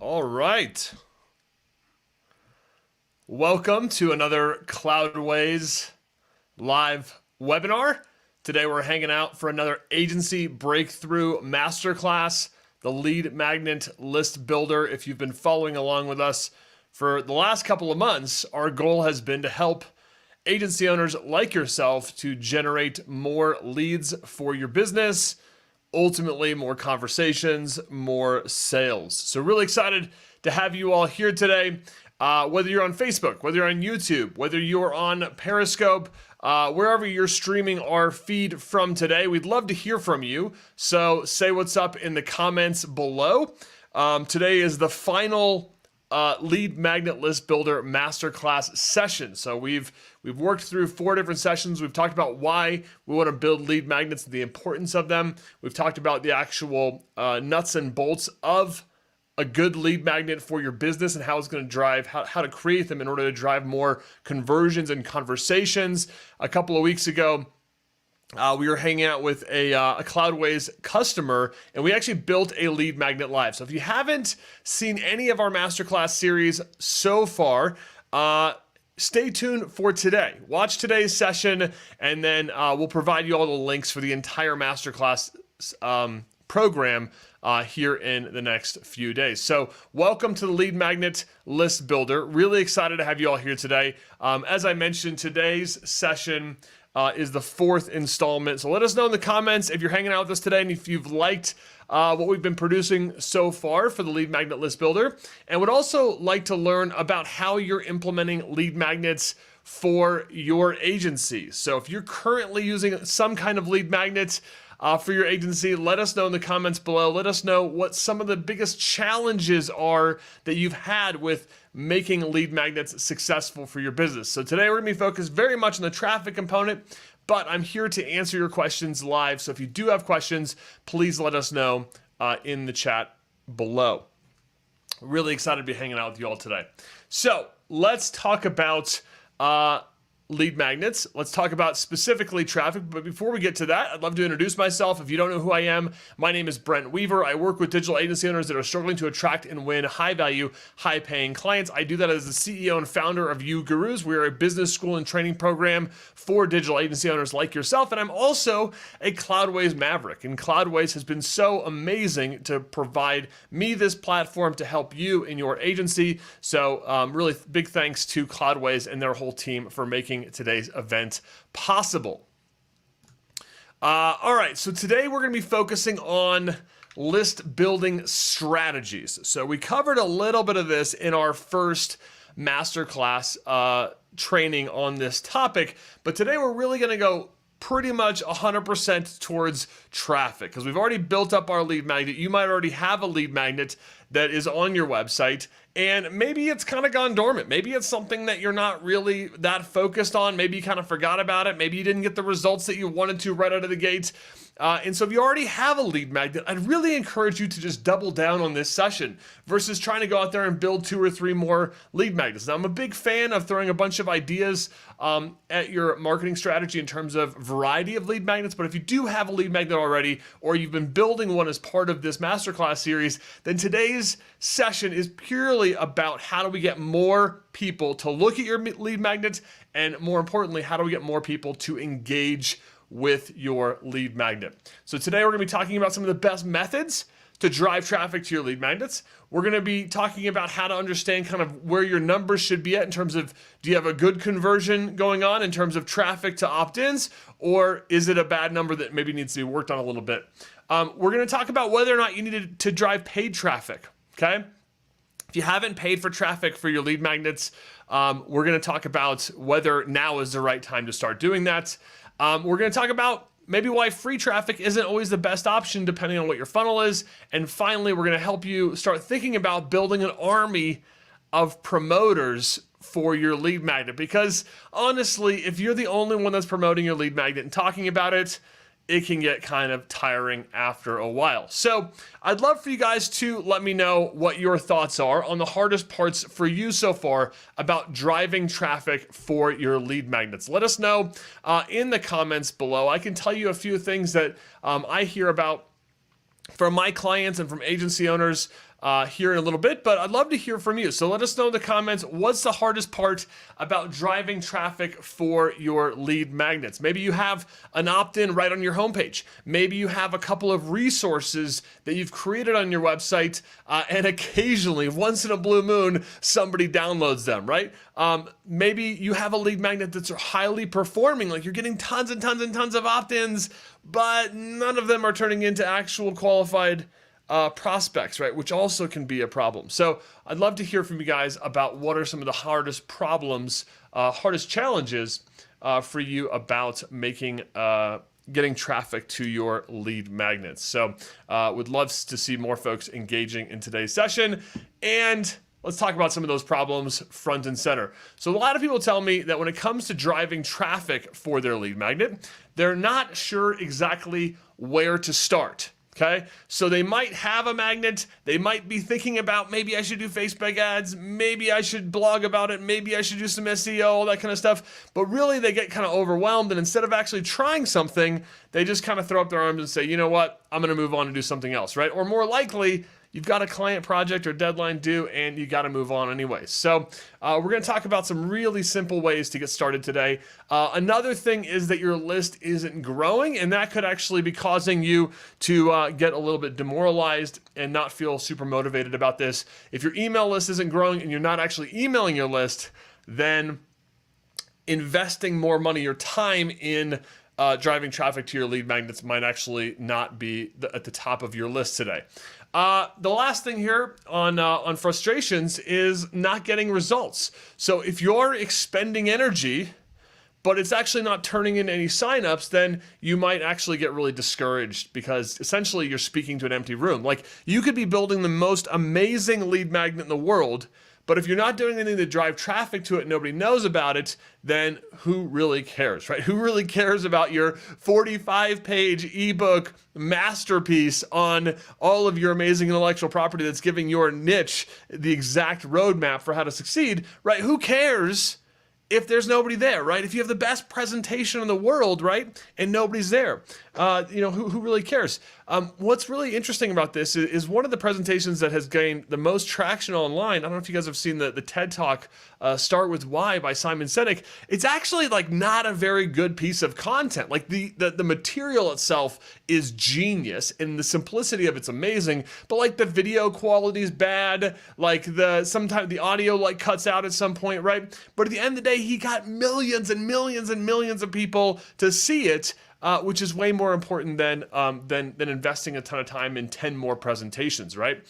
All right. Welcome to another Cloudways live webinar. Today we're hanging out for another agency breakthrough masterclass, the lead magnet list builder. If you've been following along with us for the last couple of months, our goal has been to help agency owners like yourself to generate more leads for your business, ultimately more conversations, more sales. So really excited to have you all here today. Whether you're on Facebook, whether you're on YouTube, whether you're on Periscope, wherever you're streaming our feed from today, we'd love to hear from you. So say what's up in the comments below. Today is the final lead magnet list builder masterclass session. So we've worked through 4 different sessions. We've talked about why we want to build lead magnets and the importance of them. We've talked about the actual nuts and bolts of a good lead magnet for your business and how it's going to drive, how to create them in order to drive more conversions and conversations. A couple of weeks ago, we were hanging out with a Cloudways customer, and we actually built a lead magnet live. So if you haven't seen any of our masterclass series so far, stay tuned for today. Watch today's session, and then we'll provide you all the links for the entire masterclass program here in the next few days. So welcome to the Lead Magnet List Builder. Really excited to have you all here today. As I mentioned, today's session is the 4th installment. So let us know in the comments if you're hanging out with us today and if you've liked what we've been producing so far for the Lead Magnet List Builder, and would also like to learn about how you're implementing lead magnets for your agency. So if you're currently using some kind of lead magnet for your agency, let us know in the comments below. Let us know what some of the biggest challenges are that you've had with making lead magnets successful for your business. So today we're going to be focused very much on the traffic component, but I'm here to answer your questions live. So if you do have questions, please let us know in the chat below. Really excited to be hanging out with you all today. So let's talk about lead magnets. Let's talk about specifically traffic. But before we get to that, I'd love to introduce myself. If you don't know who I am, my name is Brent Weaver. I work with digital agency owners that are struggling to attract and win high value, high paying clients. I do that as the CEO and founder of You Gurus. We are a business school and training program for digital agency owners like yourself. And I'm also a Cloudways Maverick. And Cloudways has been so amazing to provide me this platform to help you in your agency. So really big thanks to Cloudways and their whole team for making today's event possible. All right, so today we're going to be focusing on list building strategies. So we covered a little bit of this in our first masterclass training on this topic, but today we're really going to go pretty much 100% towards traffic, because we've already built up our lead magnet. You might already have a lead magnet that is on your website, and maybe it's kind of gone dormant. Maybe it's something that you're not really that focused on. Maybe you kind of forgot about it. Maybe you didn't get the results that you wanted to right out of the gate. And so if you already have a lead magnet, I'd really encourage you to just double down on this session versus trying to go out there and build 2 or 3 more lead magnets. Now, I'm a big fan of throwing a bunch of ideas at your marketing strategy in terms of variety of lead magnets. But if you do have a lead magnet already, or you've been building one as part of this masterclass series, then today's session is purely about how do we get more people to look at your lead magnet, and more importantly, how do we get more people to engage with your lead magnet. So today we're going to be talking about some of the best methods to drive traffic to your lead magnets. We're going to be talking about how to understand kind of where your numbers should be at in terms of, do you have a good conversion going on in terms of traffic to opt-ins, or is it a bad number that maybe needs to be worked on a little bit? We're going to talk about whether or not you need to drive paid traffic, okay? If you haven't paid for traffic for your lead magnets, we're going to talk about whether now is the right time to start doing that. We're going to talk about maybe why free traffic isn't always the best option depending on what your funnel is. And finally, we're going to help you start thinking about building an army of promoters for your lead magnet. Because honestly, if you're the only one that's promoting your lead magnet and talking about it, it can get kind of tiring after a while. So I'd love for you guys to let me know what your thoughts are on the hardest parts for you so far about driving traffic for your lead magnets. Let us know in the comments below. I can tell you a few things that I hear about from my clients and from agency owners here in a little bit, but I'd love to hear from you. So let us know in the comments, what's the hardest part about driving traffic for your lead magnets? Maybe you have an opt-in right on your homepage. Maybe you have a couple of resources that you've created on your website, and occasionally, once in a blue moon, somebody downloads them, right? Maybe you have a lead magnet that's highly performing, like you're getting tons and tons and tons of opt-ins, but none of them are turning into actual qualified prospects, right? Which also can be a problem. So I'd love to hear from you guys about what are some of the hardest problems, hardest challenges for you about making, getting traffic to your lead magnets. So would love to see more folks engaging in today's session. And let's talk about some of those problems front and center. So a lot of people tell me that when it comes to driving traffic for their lead magnet, they're not sure exactly where to start. Okay, so they might have a magnet, they might be thinking about maybe I should do Facebook ads, maybe I should blog about it, maybe I should do some SEO, all that kind of stuff, but really they get kind of overwhelmed, and instead of actually trying something, they just kind of throw up their arms and say, you know what, I'm gonna move on and do something else, right? Or more likely, you've got a client project or deadline due and you got to move on anyway. So we're going to talk about some really simple ways to get started today. Another thing is that your list isn't growing, and that could actually be causing you to get a little bit demoralized and not feel super motivated about this. If your email list isn't growing and you're not actually emailing your list, then investing more money or time in driving traffic to your lead magnets might actually not be at the top of your list today. The last thing here on frustrations is not getting results. So if you're expending energy, but it's actually not turning in any signups, then you might actually get really discouraged, because essentially you're speaking to an empty room. Like, you could be building the most amazing lead magnet in the world, but if you're not doing anything to drive traffic to it, nobody knows about it, then who really cares, right? Who really cares about your 45-page ebook masterpiece on all of your amazing intellectual property that's giving your niche the exact roadmap for how to succeed, right? Who cares if there's nobody there, right? If you have the best presentation in the world, right, and nobody's there, who really cares? What's really interesting about this is one of the presentations that has gained the most traction online. I don't know if you guys have seen the TED Talk, Start With Why by Simon Sinek. It's actually like not a very good piece of content. Like the material itself is genius and the simplicity of it's amazing, but like the video quality is bad. Like sometimes the audio like cuts out at some point, right? But at the end of the day, he got millions and millions and millions of people to see it, which is way more important than investing a ton of time in 10 more presentations, right?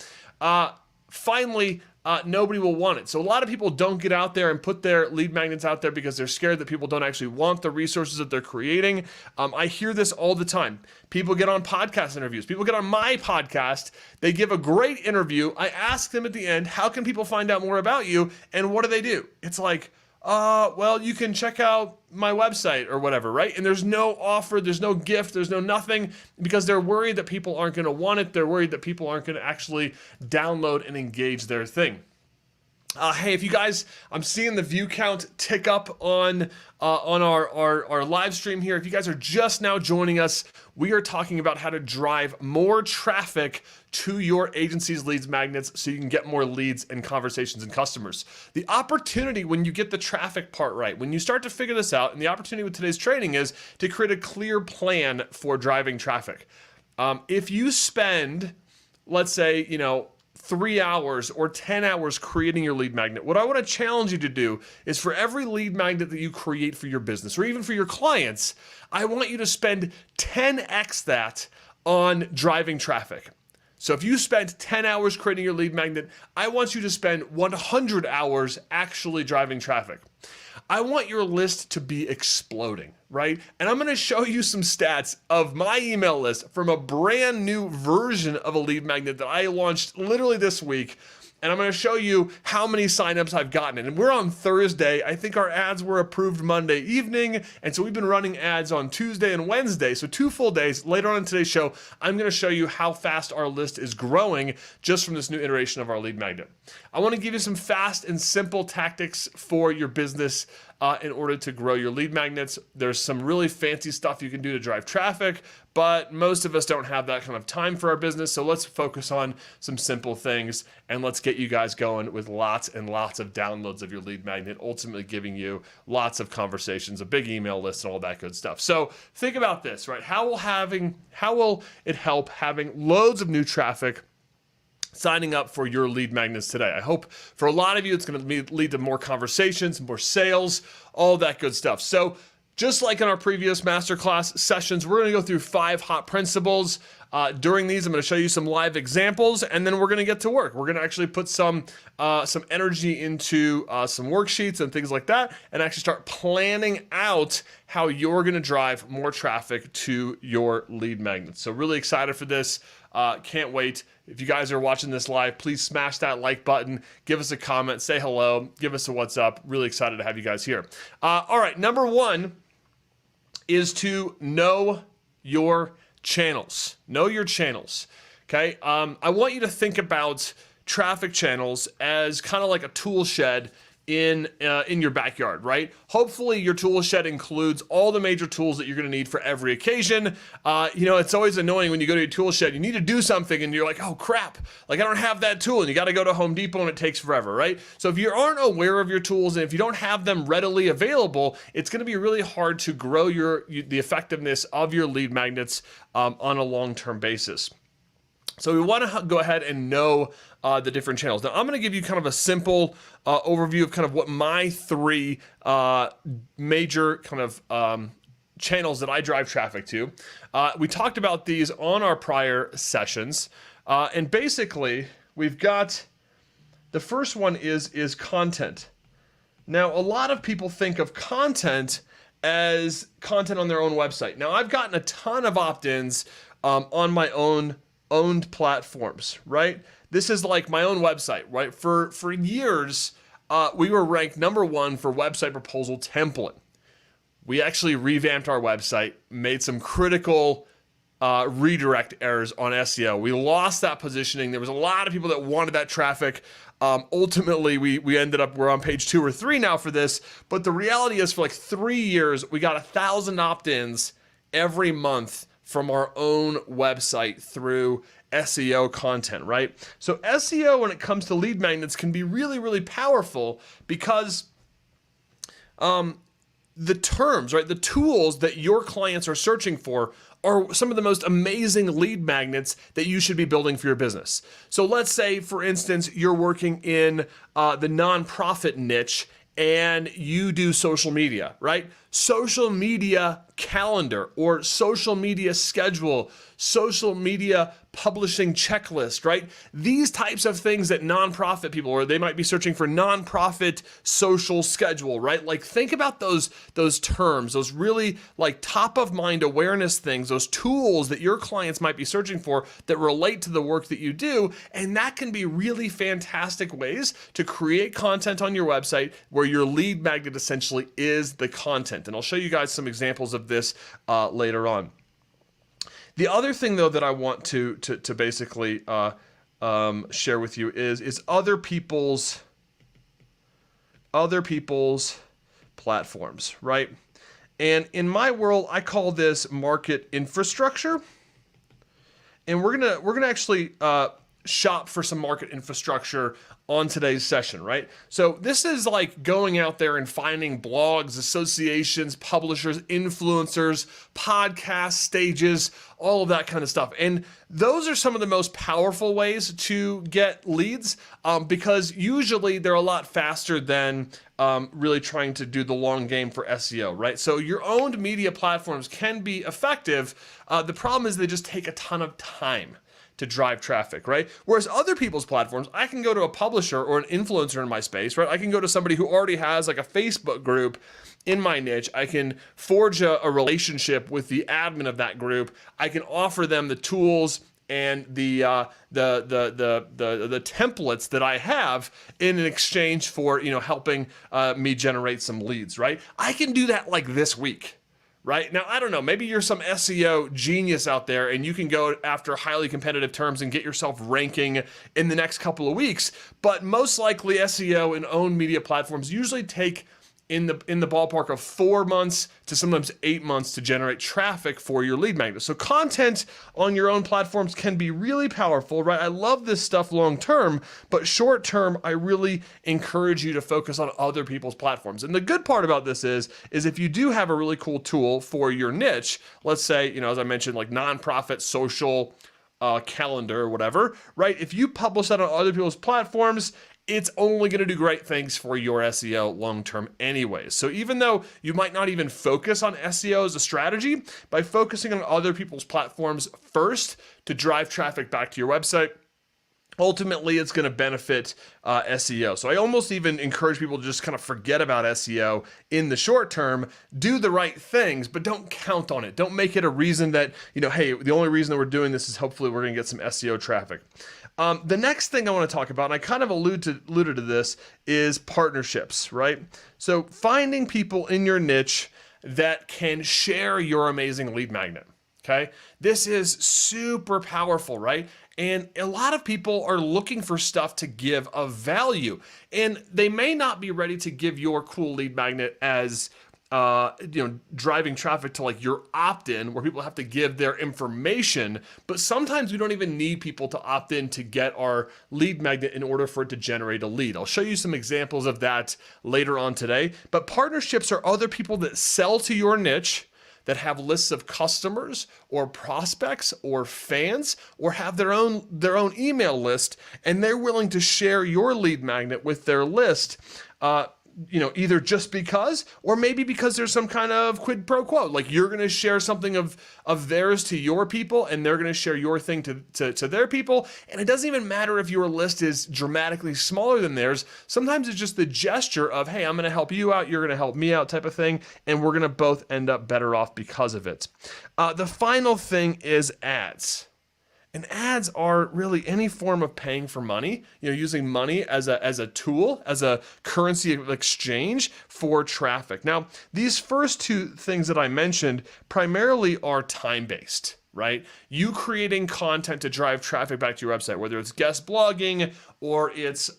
Finally, nobody will want it. So a lot of people don't get out there and put their lead magnets out there because they're scared that people don't actually want the resources that they're creating. I hear this all the time. People get on podcast interviews. People get on my podcast. They give a great interview. I ask them at the end, how can people find out more about you? And what do? It's like, well, you can check out my website or whatever, right? And there's no offer, there's no gift, there's no nothing, because they're worried that people aren't going to want it. They're worried that people aren't going to actually download and engage their thing. Hey, if you guys, I'm seeing the view count tick up on our live stream here. If you guys are just now joining us, we are talking about how to drive more traffic to your agency's leads magnets so you can get more leads and conversations and customers. The opportunity when you get the traffic part right, when you start to figure this out, and the opportunity with today's training is to create a clear plan for driving traffic. If you spend, let's say, 3 hours or 10 hours creating your lead magnet, what I want to challenge you to do is for every lead magnet that you create for your business or even for your clients, I want you to spend 10x that on driving traffic. So if you spend 10 hours creating your lead magnet, I want you to spend 100 hours actually driving traffic. I want your list to be exploding, right? And I'm going to show you some stats of my email list from a brand new version of a lead magnet that I launched literally this week. And I'm going to show you how many signups I've gotten. And we're on Thursday. I think our ads were approved Monday evening. And so we've been running ads on Tuesday and Wednesday. So 2 full days. Later on in today's show, I'm going to show you how fast our list is growing just from this new iteration of our lead magnet. I want to give you some fast and simple tactics for your business in order to grow your lead magnets. There's some really fancy stuff you can do to drive traffic, but most of us don't have that kind of time for our business. So let's focus on some simple things and let's get you guys going with lots and lots of downloads of your lead magnet, ultimately giving you lots of conversations, a big email list, and all that good stuff. So think about this, right? How will it help having loads of new traffic signing up for your lead magnets today? I hope for a lot of you, it's going to lead to more conversations, more sales, all that good stuff. So just like in our previous masterclass sessions, we're going to go through 5 hot principles. During these, I'm going to show you some live examples, and then we're going to get to work. We're going to actually put some energy into some worksheets and things like that, and actually start planning out how you're going to drive more traffic to your lead magnets. So really excited for this. Can't wait. If you guys are watching this live, please smash that like button, give us a comment, say hello, give us a what's up. Really excited to have you guys here. All right, number 1 is to know your channels. Know your channels, okay? I want you to think about traffic channels as kind of like a tool shed in your backyard, right? Hopefully your tool shed includes all the major tools that you're gonna need for every occasion. It's always annoying when you go to your tool shed, you need to do something and you're like, oh crap, like I don't have that tool, and you gotta go to Home Depot and it takes forever, right? So if you aren't aware of your tools and if you don't have them readily available, it's gonna be really hard to grow the effectiveness of your lead magnets on a long-term basis. So we want to go ahead and know the different channels. Now I'm going to give you kind of a simple overview of kind of what my 3 major kind of channels that I drive traffic to. We talked about these on our prior sessions, and basically we've got the first one is content. Now a lot of people think of content as content on their own website. Now I've gotten a ton of opt-ins on my owned platforms, right? This is like my own website, right? For years, we were ranked number 1 for website proposal template. We actually revamped our website, made some critical redirect errors on SEO. We lost that positioning. There was a lot of people that wanted that traffic. Ultimately, we're on page 2 or 3 now for this, but the reality is for like 3 years, we got 1,000 opt-ins every month from our own website through SEO content, right? So SEO, when it comes to lead magnets, can be really, really powerful because the terms, right, the tools that your clients are searching for are some of the most amazing lead magnets that you should be building for your business. So let's say, for instance, you're working in the nonprofit niche and you do social media, right? Social media calendar or social media schedule, social media publishing checklist, right? These types of things that nonprofit people, or they might be searching for nonprofit social schedule, right? Like think about those terms, those really like top of mind awareness things, those tools that your clients might be searching for that relate to the work that you do. And that can be really fantastic ways to create content on your website where your lead magnet essentially is the content. And I'll show you guys some examples of this later on. The other thing, though, that I want to basically share with you is other people's platforms, right? And in my world, I call this market infrastructure. And we're gonna actually shop for some market infrastructure on today's session, right? So this is like going out there and finding blogs, associations, publishers, influencers, podcast stages, all of that kind of stuff. And those are some of the most powerful ways to get leads because usually they're a lot faster than really trying to do the long game for SEO, right? So your owned media platforms can be effective. The problem is they just take a ton of time to drive traffic, right? Whereas other people's platforms, I can go to a publisher or an influencer in my space, right? I can go to somebody who already has like a Facebook group in my niche. I can forge a relationship with the admin of that group. I can offer them the tools and the templates that I have in exchange for, helping me generate some leads, right? I can do that like this week. Right? Now, I don't know, maybe you're some SEO genius out there and you can go after highly competitive terms and get yourself ranking in the next couple of weeks, but most likely SEO and owned media platforms usually take in the ballpark of 4 months to sometimes 8 months to generate traffic for your lead magnet. So content on your own platforms can be really powerful, right? I love this stuff long term, but short term, I really encourage you to focus on other people's platforms. And the good part about this is if you do have a really cool tool for your niche, let's say, as I mentioned, like nonprofit, social, calendar or whatever, right? If you publish that on other people's platforms, it's only going to do great things for your SEO long-term anyways. So even though you might not even focus on SEO as a strategy, by focusing on other people's platforms first to drive traffic back to your website, ultimately it's going to benefit SEO. So I almost even encourage people to just kind of forget about SEO in the short term, do the right things, but don't count on it. Don't make it a reason that, hey, the only reason that we're doing this is hopefully we're going to get some SEO traffic. The next thing I want to talk about, and I kind of alluded to this, is partnerships, right? So finding people in your niche that can share your amazing lead magnet, okay? This is super powerful, right? And a lot of people are looking for stuff to give of value, and they may not be ready to give your cool lead magnet as driving traffic to like your opt-in where people have to give their information, but sometimes we don't even need people to opt in to get our lead magnet in order for it to generate a lead. I'll show you some examples of that later on today, but partnerships are other people that sell to your niche, that have lists of customers or prospects or fans, or have their own email list, and they're willing to share your lead magnet with their list, either just because, or maybe because there's some kind of quid pro quo, like you're going to share something of theirs to your people, and they're going to share your thing to their people. And it doesn't even matter if your list is dramatically smaller than theirs. Sometimes it's just the gesture of, hey, I'm going to help you out, you're going to help me out type of thing, and we're going to both end up better off because of it. The final thing is ads. And ads are really any form of paying for money, using money as a tool, as a currency of exchange for traffic. Now, these first two things that I mentioned primarily are time-based, right? You creating content to drive traffic back to your website, whether it's guest blogging or it's,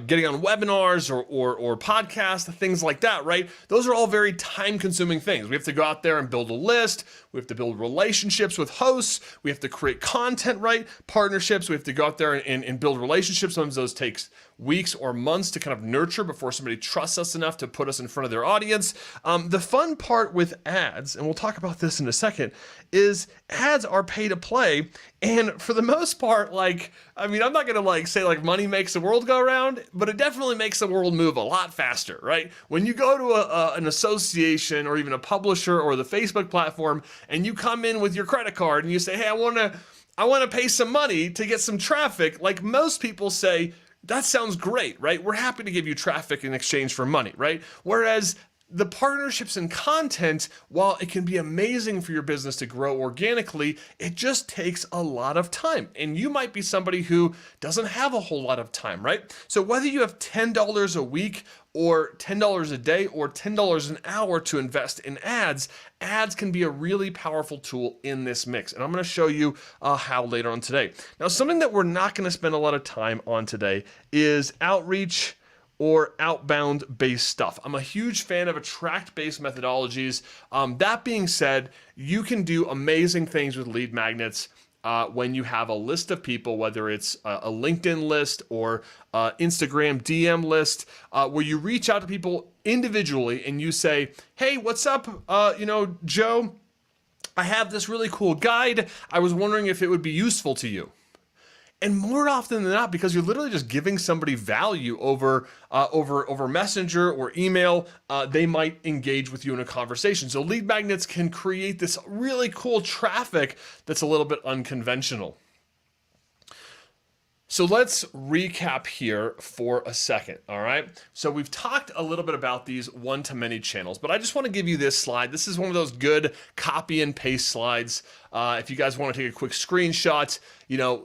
getting on webinars or podcasts, things like that, right? Those are all very time-consuming things. We have to go out there and build a list. We have to build relationships with hosts. We have to create content, right? Partnerships. We have to go out there and build relationships. Sometimes those takes weeks or months to kind of nurture before somebody trusts us enough to put us in front of their audience. The fun part with ads, and we'll talk about this in a second, is ads are pay to play. And for the most part, I'm not going to say money makes the world go around, but it definitely makes the world move a lot faster, right? When you go to an association or even a publisher or the Facebook platform, and you come in with your credit card and you say, hey, I want to pay some money to get some traffic, like most people say, that sounds great, right? We're happy to give you traffic in exchange for money, right? Whereas the partnerships and content, while it can be amazing for your business to grow organically, it just takes a lot of time. And you might be somebody who doesn't have a whole lot of time, right? So whether you have $10 a week or $10 a day or $10 an hour to invest in ads can be a really powerful tool in this mix. And I'm going to show you how later on today. Now, something that we're not going to spend a lot of time on today is outreach or outbound based stuff. I'm a huge fan of attract based methodologies. That being said, you can do amazing things with lead magnets when you have a list of people, whether it's a LinkedIn list or Instagram DM list, where you reach out to people individually and you say, hey, what's up? Joe, I have this really cool guide. I was wondering if it would be useful to you. And more often than not, because you're literally just giving somebody value over Messenger or email, they might engage with you in a conversation. So lead magnets can create this really cool traffic that's a little bit unconventional. So let's recap here for a second, all right? So we've talked a little bit about these one-to-many channels, but I just want to give you this slide. This is one of those good copy and paste slides. If you guys want to take a quick screenshot,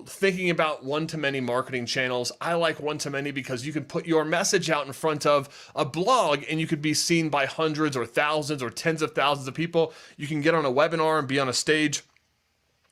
thinking about one-to-many marketing channels, I like one-to-many because you can put your message out in front of a blog and you could be seen by hundreds or thousands or tens of thousands of people. You can get on a webinar and be on a stage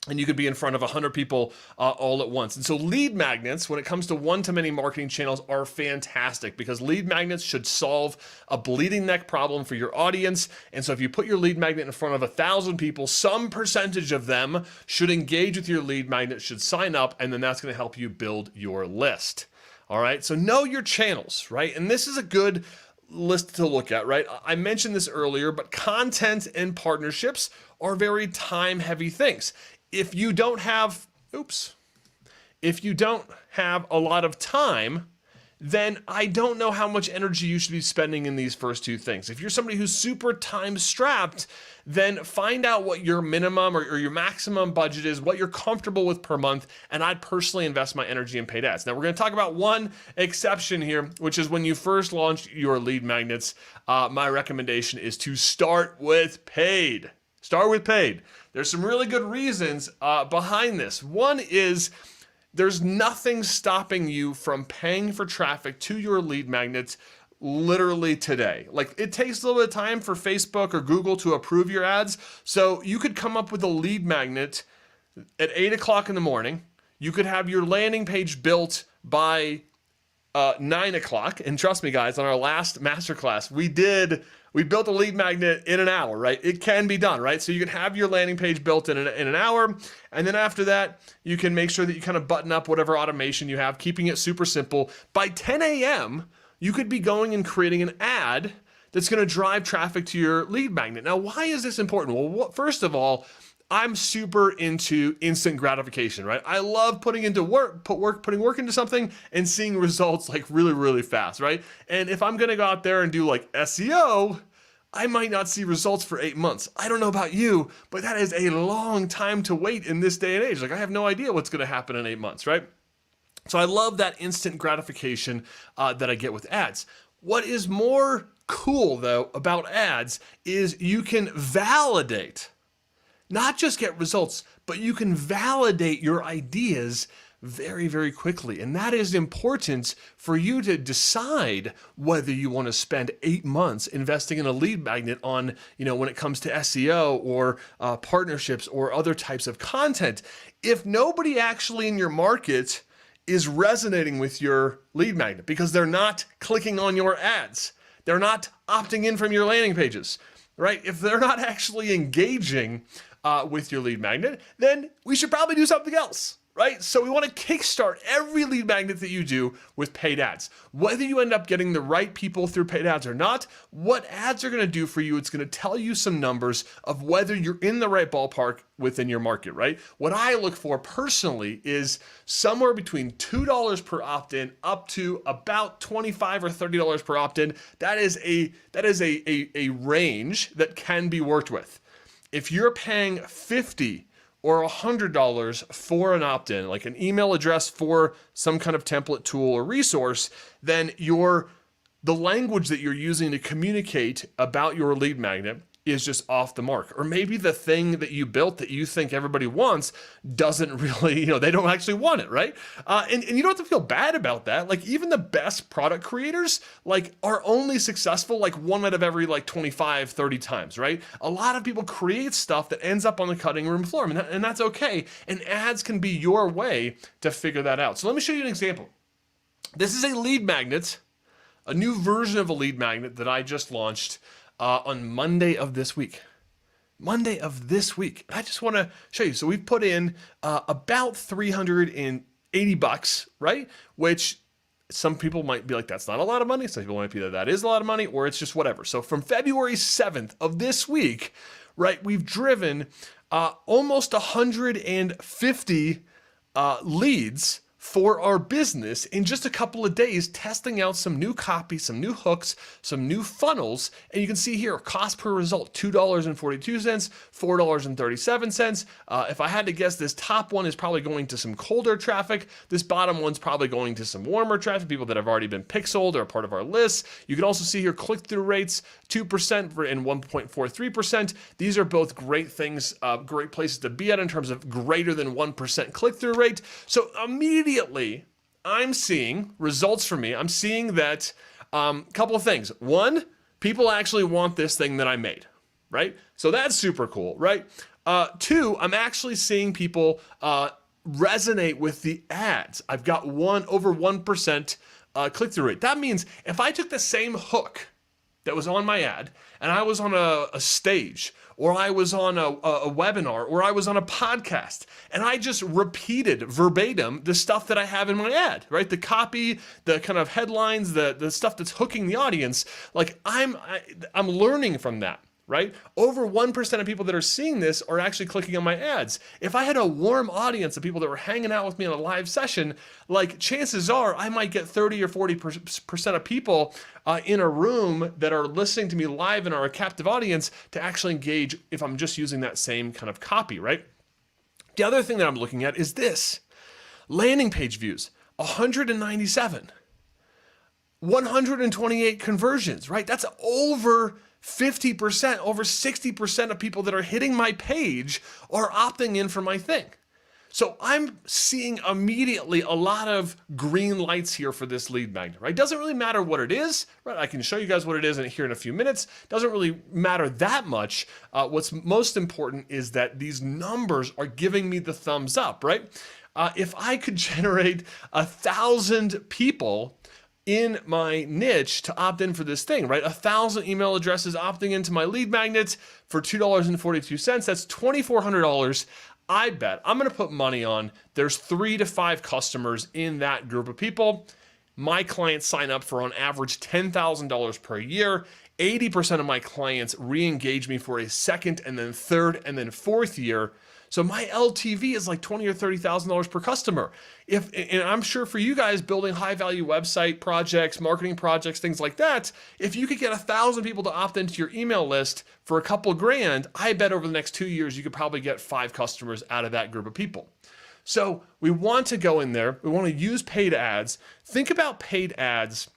and you could be in front of 100 people all at once. And so lead magnets, when it comes to one-to-many marketing channels, are fantastic because lead magnets should solve a bleeding neck problem for your audience. And so if you put your lead magnet in front of 1,000 people, some percentage of them should engage with your lead magnet, should sign up, and then that's going to help you build your list. All right, so know your channels, right? And this is a good list to look at, right? I mentioned this earlier, but content and partnerships are very time-heavy things. If you don't have a lot of time, then I don't know how much energy you should be spending in these first two things. If you're somebody who's super time strapped, then find out what your minimum or your maximum budget is, what you're comfortable with per month, and I'd personally invest my energy in paid ads. Now we're going to talk about one exception here, which is when you first launch your lead magnets, my recommendation is to start with paid. Start with paid. There's some really good reasons behind this. One is there's nothing stopping you from paying for traffic to your lead magnets literally today. Like, it takes a little bit of time for Facebook or Google to approve your ads. So you could come up with a lead magnet at 8 o'clock in the morning. You could have your landing page built by 9 o'clock. And trust me, guys, on our last masterclass, we built a lead magnet in an hour, right? It can be done, right? So you can have your landing page built in an hour. And then after that, you can make sure that you kind of button up whatever automation you have, keeping it super simple. By 10 a.m., you could be going and creating an ad that's going to drive traffic to your lead magnet. Now, why is this important? Well, first of all, I'm super into instant gratification, right? I love putting work into something and seeing results like really, really fast, right? And if I'm going to go out there and do like SEO, I might not see results for 8 months. I don't know about you, but that is a long time to wait in this day and age. Like, I have no idea what's going to happen in 8 months, right? So I love that instant gratification that I get with ads. What is more cool, though, about ads is you can validate, not just get results, but you can validate your ideas very, very quickly. And that is important for you to decide whether you want to spend 8 months investing in a lead magnet on, when it comes to SEO or partnerships or other types of content. If nobody actually in your market is resonating with your lead magnet because they're not clicking on your ads, they're not opting in from your landing pages, right? If they're not actually engaging with your lead magnet, then we should probably do something else, right? So we want to kickstart every lead magnet that you do with paid ads. Whether you end up getting the right people through paid ads or not, what ads are going to do for you, it's going to tell you some numbers of whether you're in the right ballpark within your market, right? What I look for personally is somewhere between $2 per opt-in up to about $25 or $30 per opt-in. That is a range that can be worked with. If you're paying $50 or $100 for an opt-in, like an email address for some kind of template tool or resource, then the language that you're using to communicate about your lead magnet is just off the mark. Or maybe the thing that you built that you think everybody wants doesn't really, they don't actually want it, right? And you don't have to feel bad about that. Like, even the best product creators, are only successful one out of every 25, 30 times, right? A lot of people create stuff that ends up on the cutting room floor, and that's okay. And ads can be your way to figure that out. So let me show you an example. This is a lead magnet, a new version of a lead magnet that I just launched on Monday of this week. I just want to show you. So we've put in about $380, right? Which some people might be like, that's not a lot of money. Some people might be like, that is a lot of money, or it's just whatever. So from February 7th of this week, right, we've driven almost 150 leads for our business in just a couple of days, testing out some new copy, some new hooks, some new funnels. And you can see here, cost per result, $2.42, $4.37. If I had to guess, this top one is probably going to some colder traffic. This bottom one's probably going to some warmer traffic, people that have already been pixeled or are part of our list. You can also see here click-through rates, 2% and 1.43%. These are both great things, great places to be at in terms of greater than 1% click-through rate. So immediately, I'm seeing results for me. I'm seeing that couple of things. One, people actually want this thing that I made, right? So that's super cool, right? Two, I'm actually seeing people resonate with the ads. I've got over 1% click-through rate. That means if I took the same hook that was on my ad and I was on a stage, or I was on a webinar, or I was on a podcast, and I just repeated verbatim the stuff that I have in my ad, right? The copy, the kind of headlines, the stuff that's hooking the audience, like I'm learning from that. Right? Over 1% of people that are seeing this are actually clicking on my ads. If I had a warm audience of people that were hanging out with me on a live session, like chances are I might get 30 or 40% of people in a room that are listening to me live and are a captive audience to actually engage if I'm just using that same kind of copy, right? The other thing that I'm looking at is this. Landing page views, 197. 128 conversions, right? That's over 50%, over 60% of people that are hitting my page are opting in for my thing. So I'm seeing immediately a lot of green lights here for this lead magnet, right? Doesn't really matter what it is, right? I can show you guys what it is here in a few minutes. Doesn't really matter that much. What's most important is that these numbers are giving me the thumbs up, right? If I could generate 1,000 people in my niche to opt in for this thing, right? 1,000 email addresses opting into my lead magnet for $2.42. That's $2,400. I bet I'm going to put money on there's 3 to 5 customers in that group of people. My clients sign up for on average $10,000 per year. 80% of my clients re-engage me for a second and then third and then fourth year. So my LTV is like $20,000 or $30,000 per customer. And I'm sure for you guys building high value website projects, marketing projects, things like that, if you could get 1,000 people to opt into your email list for a couple grand, I bet over the next 2 years, you could probably get 5 customers out of that group of people. So we want to go in there. We want to use paid ads. Think about paid ads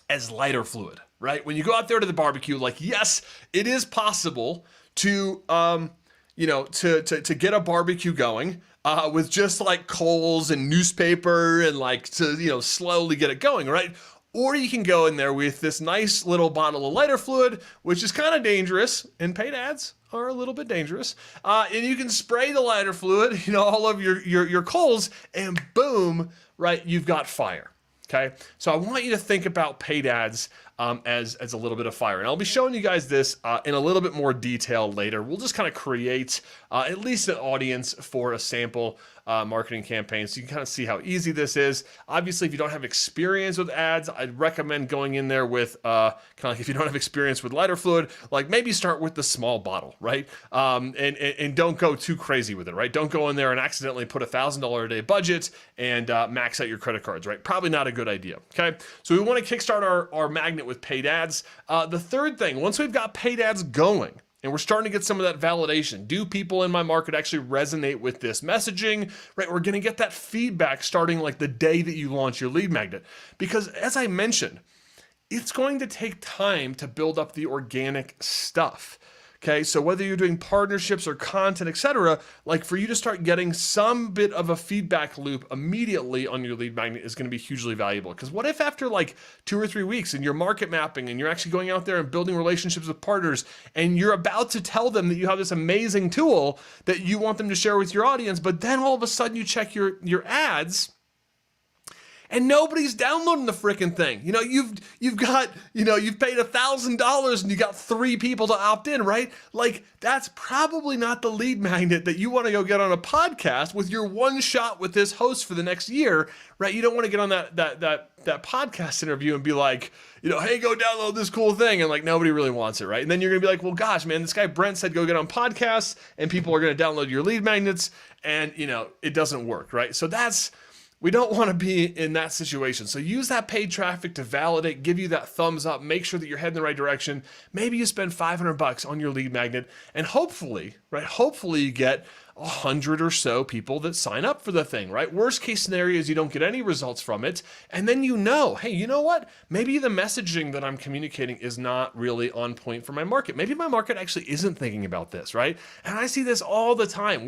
as lighter fluid, right? When you go out there to the barbecue, like, yes, it is possible to, to get a barbecue going with just like coals and newspaper and like to, slowly get it going, right? Or you can go in there with this nice little bottle of lighter fluid, which is kind of dangerous, and paid ads are a little bit dangerous. And you can spray the lighter fluid, all over your coals, and boom, right, you've got fire. Okay, so I want you to think about paid ads as a little bit of fire. And I'll be showing you guys this in a little bit more detail later. We'll just kind of create at least an audience for a sample marketing campaign so you can kind of see how easy this is. Obviously, if you don't have experience with ads, I'd recommend going in there with kind of like if you don't have experience with lighter fluid, like maybe start with the small bottle, right? And don't go too crazy with it, right? Don't go in there and accidentally put $1,000 a day budget and max out your credit cards, right? Probably not a good idea, okay? So we want to kickstart our magnet with paid ads. The third thing, once we've got paid ads going, and we're starting to get some of that validation. Do people in my market actually resonate with this messaging? Right, we're going to get that feedback starting like the day that you launch your lead magnet. Because as I mentioned, it's going to take time to build up the organic stuff. Okay, so whether you're doing partnerships or content, etc., like for you to start getting some bit of a feedback loop immediately on your lead magnet is going to be hugely valuable. Because what if after like 2 or 3 weeks and you're market mapping and you're actually going out there and building relationships with partners and you're about to tell them that you have this amazing tool that you want them to share with your audience, but then all of a sudden you check your ads and nobody's downloading the freaking thing. You've got, you've paid $1,000 and you got 3 people to opt in, right? Like that's probably not the lead magnet that you want to go get on a podcast with your one shot with this host for the next year, right? You don't want to get on that podcast interview and be like, hey, go download this cool thing. And like, nobody really wants it, right? And then you're going to be like, well, gosh, man, this guy Brent said go get on podcasts and people are going to download your lead magnets and, it doesn't work, right? So we don't want to be in that situation. So use that paid traffic to validate, give you that thumbs up, make sure that you're heading the right direction. Maybe you spend $500 on your lead magnet and hopefully you get 100 or so people that sign up for the thing, right? Worst case scenario is you don't get any results from it. And then hey, you know what? Maybe the messaging that I'm communicating is not really on point for my market. Maybe my market actually isn't thinking about this, right? And I see this all the time.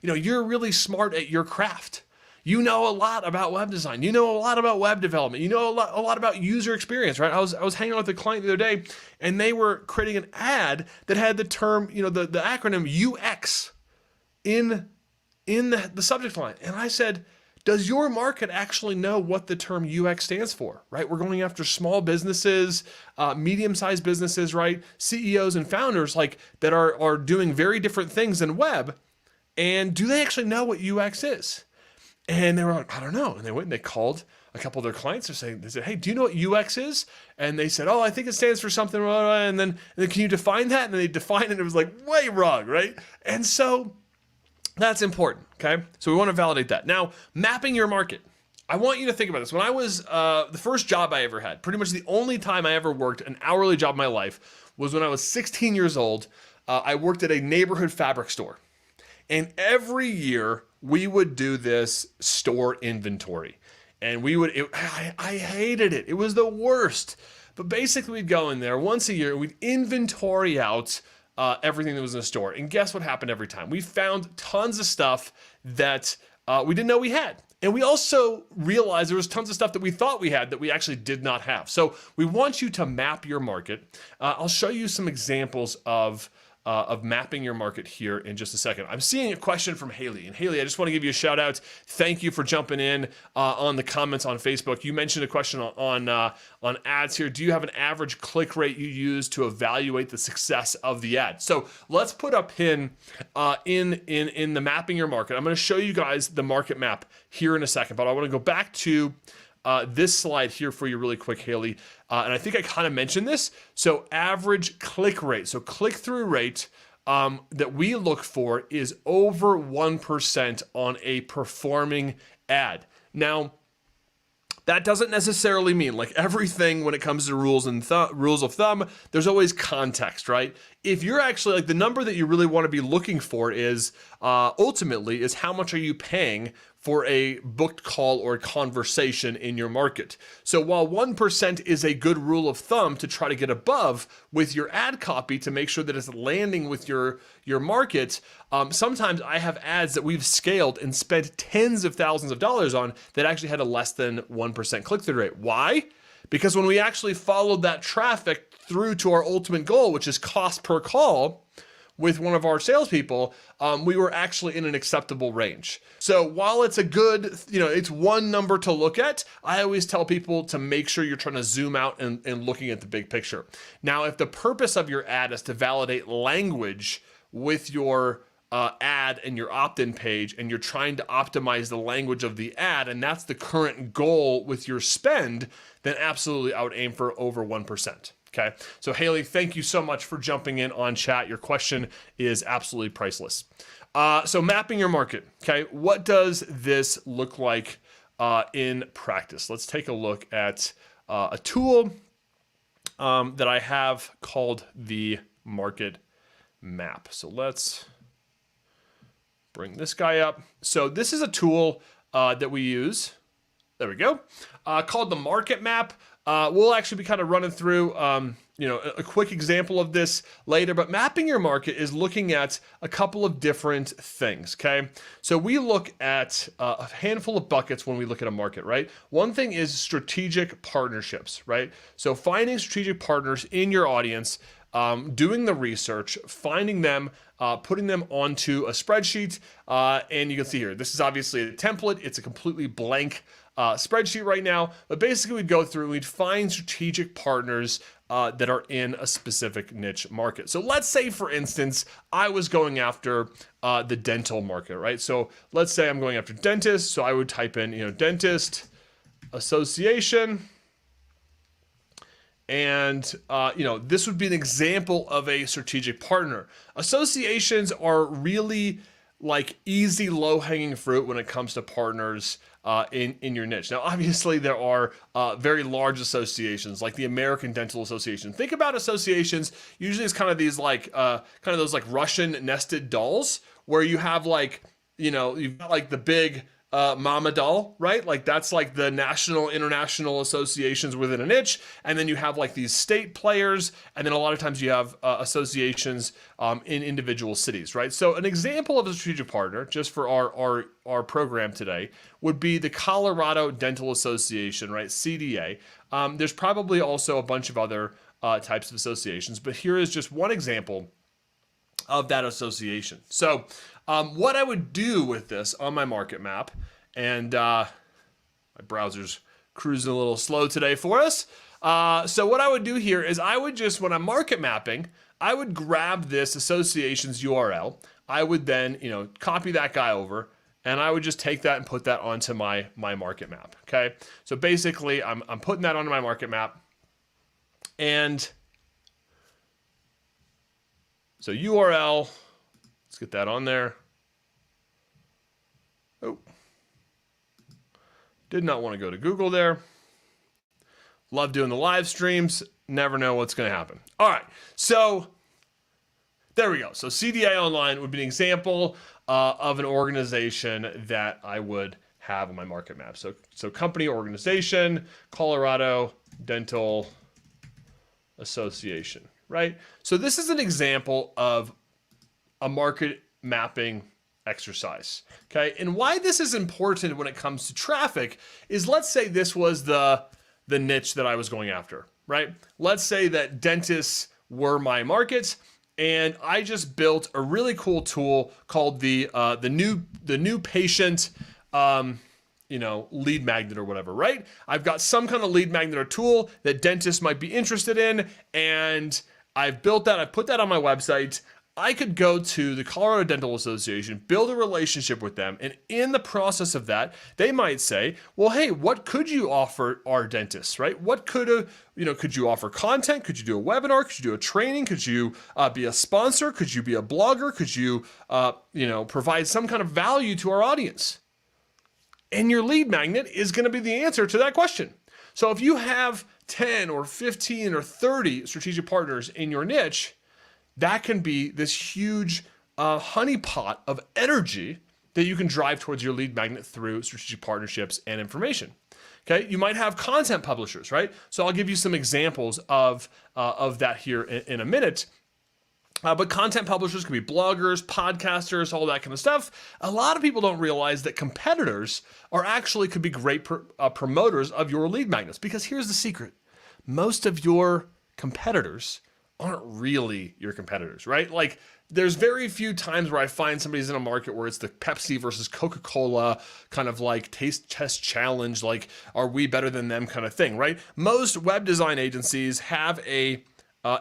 You're really smart at your craft. You know a lot about web design. You know a lot about web development. You know a lot about user experience, right? I was hanging out with a client the other day, and they were creating an ad that had the term, the acronym UX in the subject line. And I said, does your market actually know what the term UX stands for, right? We're going after small businesses, medium-sized businesses, right? CEOs and founders like that are doing very different things in web. And do they actually know what UX is? And they were like, I don't know. And they went and they called a couple of their clients. They said, hey, do you know what UX is? And they said, oh, I think it stands for something. And then can you define that? And then they defined it. And it was like way wrong, right? And so that's important, okay? So we want to validate that. Now, mapping your market. I want you to think about this. When I was, the first job I ever had, pretty much the only time I ever worked an hourly job in my life was when I was 16 years old. I worked at a neighborhood fabric store. And every year we would do this store inventory. And I hated it. It was the worst. But basically we'd go in there once a year, we'd inventory out everything that was in the store. And guess what happened every time? We found tons of stuff that we didn't know we had. And we also realized there was tons of stuff that we thought we had that we actually did not have. So we want you to map your market. I'll show you some examples of mapping your market here in just a second. I'm seeing a question from Haley. And Haley, I just want to give you a shout out. Thank you for jumping in on the comments on Facebook. You mentioned a question on ads here. Do you have an average click rate you use to evaluate the success of the ad? So let's put a pin in the mapping your market. I'm going to show you guys the market map here in a second, but I want to go back to this slide here for you really quick, Haley. And I think I kind of mentioned this. So average click rate, so click-through rate that we look for is over 1% on a performing ad. Now, that doesn't necessarily mean like everything when it comes to rules of thumb, there's always context, right? If you're actually like the number that you really want to be looking for is ultimately is how much are you paying for a booked call or conversation in your market. So while 1% is a good rule of thumb to try to get above with your ad copy to make sure that it's landing with your market, sometimes I have ads that we've scaled and spent tens of thousands of dollars on that actually had a less than 1% click-through rate. Why? Because when we actually followed that traffic through to our ultimate goal, which is cost per call, with one of our salespeople, we were actually in an acceptable range. So while it's a good, it's one number to look at, I always tell people to make sure you're trying to zoom out and looking at the big picture. Now, if the purpose of your ad is to validate language with your ad and your opt-in page, and you're trying to optimize the language of the ad, and that's the current goal with your spend, then absolutely I would aim for over 1%. Okay, so Haley, thank you so much for jumping in on chat. Your question is absolutely priceless. So mapping your market, okay, what does this look like in practice? Let's take a look at a tool that I have called the market map. So let's bring this guy up. So this is a tool that we use. There we go. Called the market map. We'll actually be kind of running through, a quick example of this later, but mapping your market is looking at a couple of different things, okay? So we look at a handful of buckets when we look at a market, right? One thing is strategic partnerships, right? So finding strategic partners in your audience, doing the research, finding them, putting them onto a spreadsheet, and you can see here, this is obviously a template. It's a completely blank spreadsheet right now, but basically we'd go through and we'd find strategic partners that are in a specific niche market. So let's say, for instance, I was going after the dental market, right? So let's say I'm going after dentists. So I would type in, dentist association. And, this would be an example of a strategic partner. Associations are really like easy, low-hanging fruit when it comes to partners in your niche. Now, obviously, there are very large associations like the American Dental Association. Think about associations usually as kind of these those like Russian nested dolls where you have like, you've got like the big Mama Doll, right? Like that's like the national, international associations within a niche. And then you have like these state players. And then a lot of times you have associations in individual cities, right? So an example of a strategic partner, just for our program today, would be the Colorado Dental Association, right? CDA. There's probably also a bunch of other types of associations, but here is just one example of that association. So what I would do with this on my market map, and my browser's cruising a little slow today for us. So what I would do here is I would just, when I'm market mapping, I would grab this association's URL. I would then, copy that guy over, and I would just take that and put that onto my market map, okay? So basically, I'm putting that onto my market map, and so URL, let's get that on there. Oh, did not want to go to Google there. Love doing the live streams. Never know what's going to happen. All right, so there we go. So CDA Online would be an example of an organization that I would have on my market map. So company, organization, Colorado Dental Association, right? So this is an example of a market mapping exercise, okay? And why this is important when it comes to traffic is, let's say this was the niche that I was going after, right? Let's say that dentists were my market, and I just built a really cool tool called the new patient lead magnet or whatever, right? I've got some kind of lead magnet or tool that dentists might be interested in, and I've built that, I've put that on my website. I could go to the Colorado Dental Association, build a relationship with them, and in the process of that, they might say, well, hey, what could you offer our dentists, right? What could you offer content? Could you do a webinar? Could you do a training? Could you be a sponsor? Could you be a blogger? Could you, provide some kind of value to our audience? And your lead magnet is going to be the answer to that question. So if you have 10 or 15 or 30 strategic partners in your niche, that can be this huge honeypot of energy that you can drive towards your lead magnet through strategic partnerships and information. Okay, you might have content publishers, right? So I'll give you some examples of that here in a minute. But content publishers could be bloggers, podcasters, all that kind of stuff. A lot of people don't realize that competitors could be great promoters of your lead magnets, because here's the secret. Most of your competitors aren't really your competitors, right? Like, there's very few times where I find somebody's in a market where it's the Pepsi versus Coca-Cola kind of like taste test challenge, like, are we better than them kind of thing, right? Most web design agencies have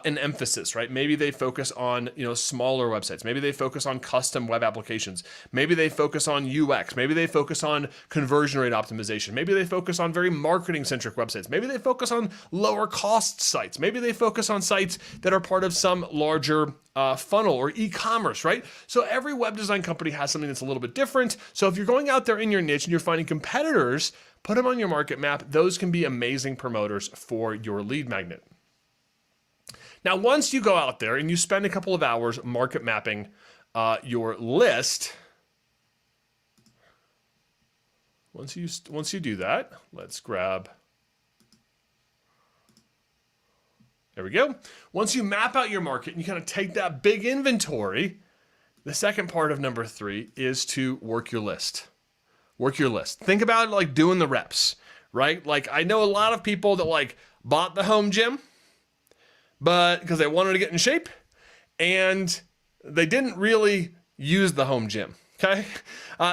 an emphasis, right? Maybe they focus on, smaller websites. Maybe they focus on custom web applications. Maybe they focus on UX. Maybe they focus on conversion rate optimization. Maybe they focus on very marketing-centric websites. Maybe they focus on lower cost sites. Maybe they focus on sites that are part of some larger funnel or e-commerce, right? So every web design company has something that's a little bit different. So if you're going out there in your niche and you're finding competitors, put them on your market map. Those can be amazing promoters for your lead magnet. Now, once you go out there and you spend a couple of hours market mapping your list, once you do that, let's grab, there we go. Once you map out your market and you kind of take that big inventory, the second part of number 3 is to work your list. Work your list. Think about it like doing the reps, right? Like, I know a lot of people that bought the home gym, but because they wanted to get in shape, and they didn't really use the home gym, okay?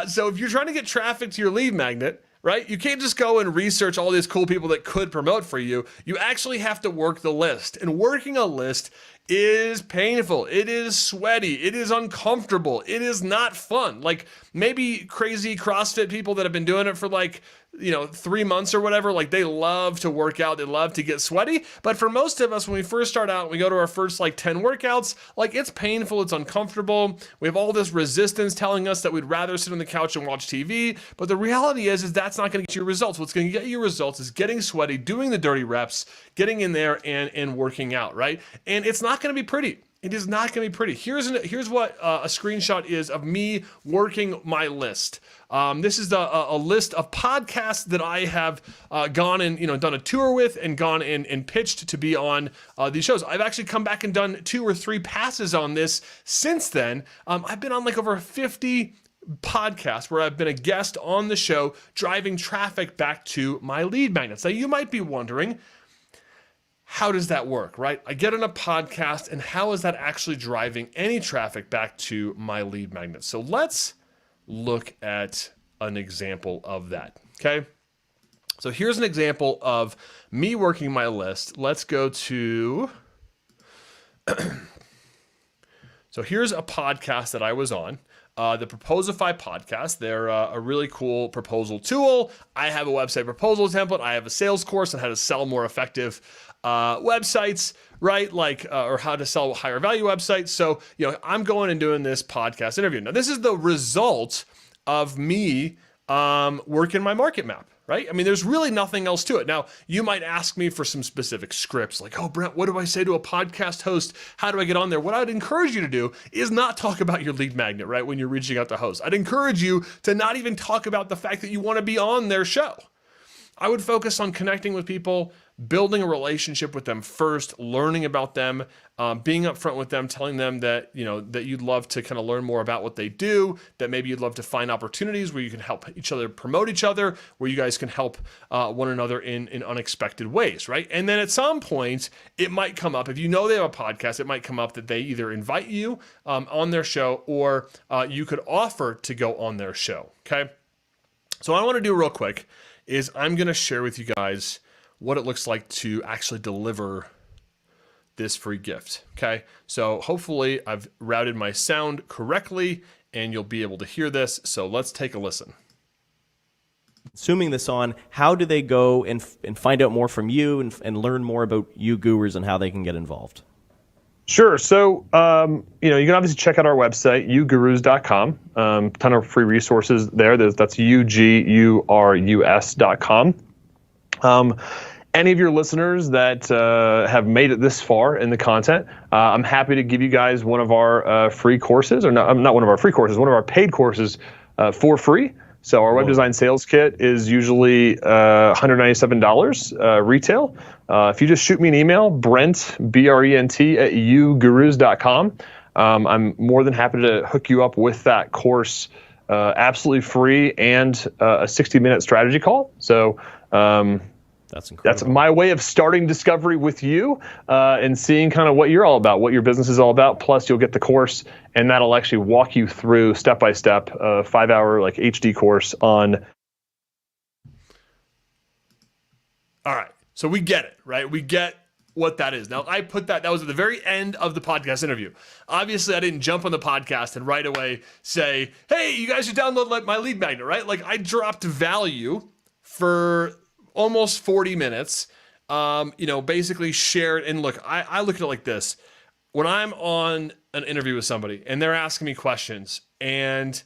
So if you're trying to get traffic to your lead magnet, right, you can't just go and research all these cool people that could promote for you. You actually have to work the list, and working a list is painful. It is sweaty. It is uncomfortable. It is not fun. Like, maybe crazy CrossFit people that have been doing it for 3 months or whatever, they love to work out, they love to get sweaty. But for most of us, when we first start out, we go to our first 10 workouts, it's painful, it's uncomfortable. We have all this resistance telling us that we'd rather sit on the couch and watch TV. But the reality is that's not going to get you results. What's going to get you results is getting sweaty, doing the dirty reps, getting in there and working out, right? And it's not going to be pretty. It is not going to be pretty. Here's what a screenshot is of me working my list. This is a list of podcasts that I have gone and done a tour with and gone and pitched to be on these shows. I've actually come back and done 2 or 3 passes on this since then. I've been on like over 50 podcasts where I've been a guest on the show, driving traffic back to my lead magnets. Now you might be wondering, how does that work, right? I get on a podcast, and how is that actually driving any traffic back to my lead magnet? So let's look at an example of that, okay? So here's an example of me working my list. Let's go to, so here's a podcast that I was on. The Proposify podcast. They're a really cool proposal tool. I have a website proposal template. I have a sales course on how to sell more effective websites, right? Like, or how to sell higher value websites. So, I'm going and doing this podcast interview. Now, this is the result of me working my market map, right? I mean, there's really nothing else to it. Now, you might ask me for some specific scripts, like, oh, Brent, what do I say to a podcast host? How do I get on there? What I'd encourage you to do is not talk about your lead magnet, right, when you're reaching out to hosts. I'd encourage you to not even talk about the fact that you want to be on their show. I would focus on connecting with people, building a relationship with them first, learning about them, being upfront with them, telling them that that you'd love to kind of learn more about what they do, that maybe you'd love to find opportunities where you can help each other promote each other, where you guys can help one another in unexpected ways, right? And then at some point, it might come up, if you know they have a podcast, it might come up that they either invite you on their show, or you could offer to go on their show, okay? So what I want to do real quick is I'm going to share with you guys what it looks like to actually deliver this free gift, okay? So hopefully I've routed my sound correctly and you'll be able to hear this. So let's take a listen. Assuming this on, how do they go and find out more from you and learn more about you gurus and how they can get involved? Sure. So, you can obviously check out our website, ugurus.com. Ton of free resources there. That's ugurus.com. Any of your listeners that have made it this far in the content, I'm happy to give you guys one of our free courses, or not one of our free courses, one of our paid courses for free. So our web design sales kit is usually $197 retail. If you just shoot me an email, Brent, B-R-E-N-T, at ugurus.com, I'm more than happy to hook you up with that course absolutely free, and a 60-minute strategy call. So that's incredible. That's my way of starting discovery with you and seeing kind of what you're all about, what your business is all about. Plus, you'll get the course, and that'll actually walk you through step-by-step a 5-hour HD course on. All right. So we get it, right? We get what that is. Now, I put that was at the very end of the podcast interview. Obviously, I didn't jump on the podcast and right away say, hey, you guys should download my lead magnet, right? Like, I dropped value for almost 40 minutes, basically shared. And look, I look at it like this. When I'm on an interview with somebody and they're asking me questions, and